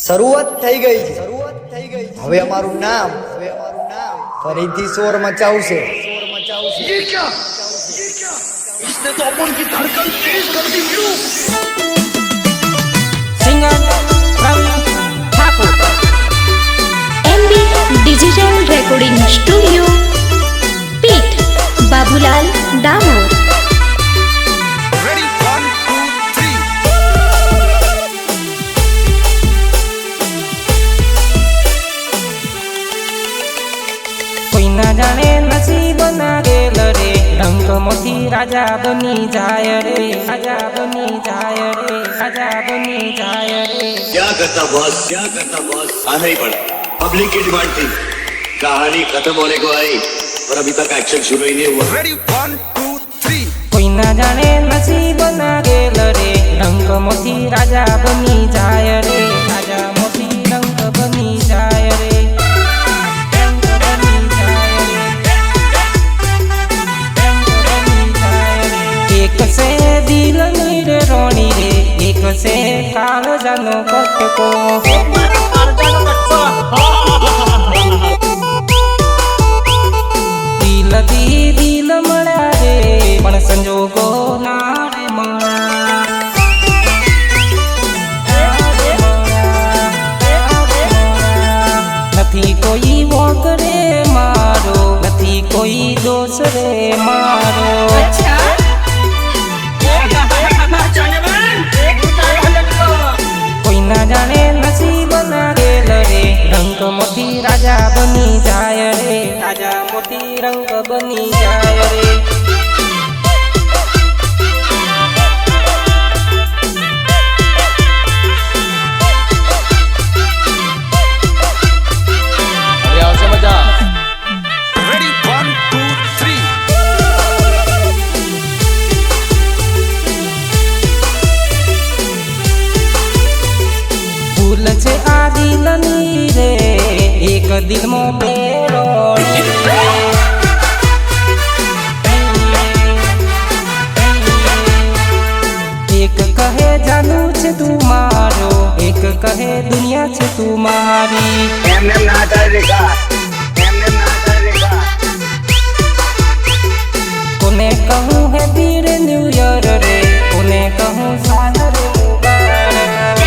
શરૂઆત થઈ ગઈ છે। હવે અમારું નામ ફરીથી શોર મચાવશે। ये क्या? इसने तो अपन की धड़कन तेज कर दी क्यों? Singer Praveen Thakur, MB digital recording studio, पीठ बाबूलाल दामोर। Ready, 1, 2, 3. कोई ना जाने नसीब ना गेल रे, रंग मोती राजा बनी जाय रे, राजा बनी जाय रे, राजा बनी जाय रे। क्या करता बॉस, क्या करता बॉस? आना ही पड़ा। पब्लिक की डिमांड थी। कहानी खत्म होने को आई पर अभी तक एक्शन शुरू ही नहीं हुआ। Ready, 1, 2, 3. कोई ना जाने नसीब ना गेल रे, रंग मोती राजा बनी जाय रे, राजा मोती रंग बनी जाय रे, रंग बनी जाय रे, रंग बनी जाय रे। एक से दिल नीर रोनी रे, एक से काल जानो कटको, दिल दी दिल मळा रे, पण संजोगो ना रे मळा। નથી કોઈ વોક રે મારો, નથી કોઈ દોષ રે મારો। કોઈ ના જાણે નસીબ ના ગેલ રે, રંગ મોતી રાજા બની જાય રે, રાજા મોતી રંગ બની જાય રે। Ready, 1, 2, 3. ભૂલ છે આ દિલની રે, એક દિલમાં બે રોડી રે। એક કહે જાનુ છે તું મારો, એક કહે દુનિયા છે તું મારી। કોને કહું હેપી રે ન્યુ યર રે, કોને કહું સાલ રે મુબારક।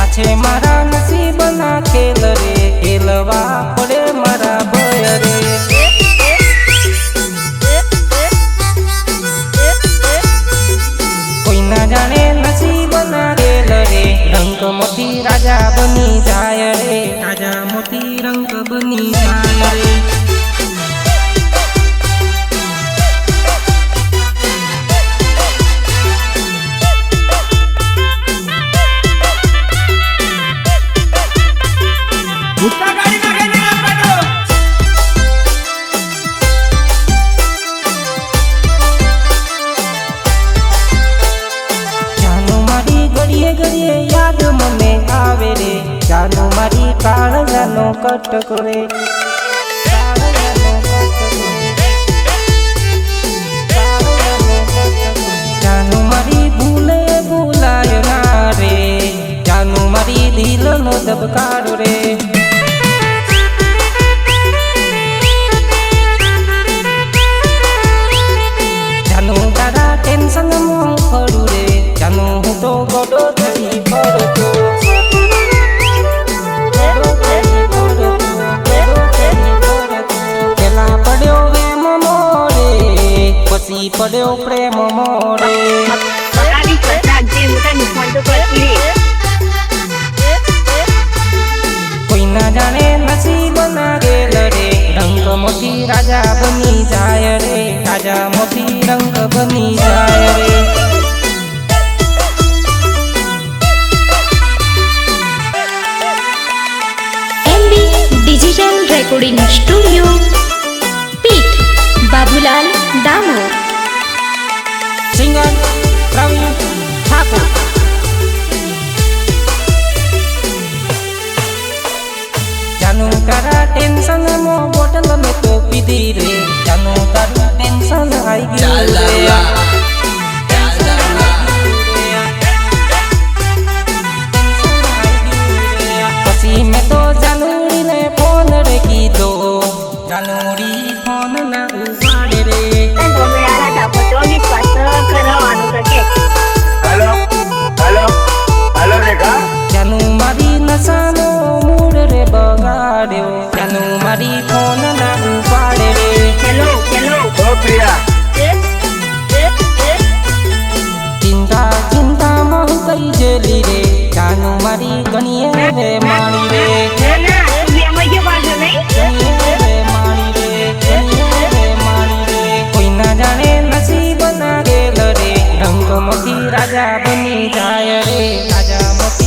આ છે મારા નસીબ ના ખેલ રે, ખેલવા પડે મારા ભય રે। કોઈ ના જાણે નસીબ ના ખેલ રે, રંગ મોતી રાજા બની જાય રે, રાજા મોતી રંગ બની જાય રે। જાનું મારી ઘડીએ ઘડીએ યાદ મને આવે રે, જાનું મારી કાળજાનો કટકો રે, જાનું મારી ભૂલે ભૂલાય ના રે, જાનું મારી દિલનો ધબકારો રે। જાનું તારા ટેન્શનમાં પડું રે, જાનું હું તો ગોડો થઈ પડતો, પેલા પડ્યો પ્રેમ મોરે, પછી પડ્યો પ્રેમ મોરે। કોઈ ના જાણે નસીબ ના ગેલ રે, રંગ મોતી રાજા બની જાય રે, રાજા મોતી રંગ બની જાય રે। MB डिजिटल रेकॉर्डिंग स्टूडियो, पीठ बाबूलाल दामोर। सिंगर प्रवीण ठाकुर, जानू तारा टेंशन मो बोतल में तो पीधी रे, जानू तारा टेंशन आई गई रे। મારી ફોન ના ઉપાડે રે હેલો હેલો હેલો રેખા ત્યાંનું મારી નશાનો મૂડ રે બગાડ્યો ત્યાંનું મારી ફોન ના ઉપાડે રે તો પ્રિયા ચિંતા ચિંતામાં હું કઈ જેલી રે ત્યાંનું મારી ગણીએ રે માણી રે ગણીએ રે માણી રે કોઈ ના જાણે નસીબ ના ગેલ રે રંગમાંથી રાજા બની જાય રે રાજા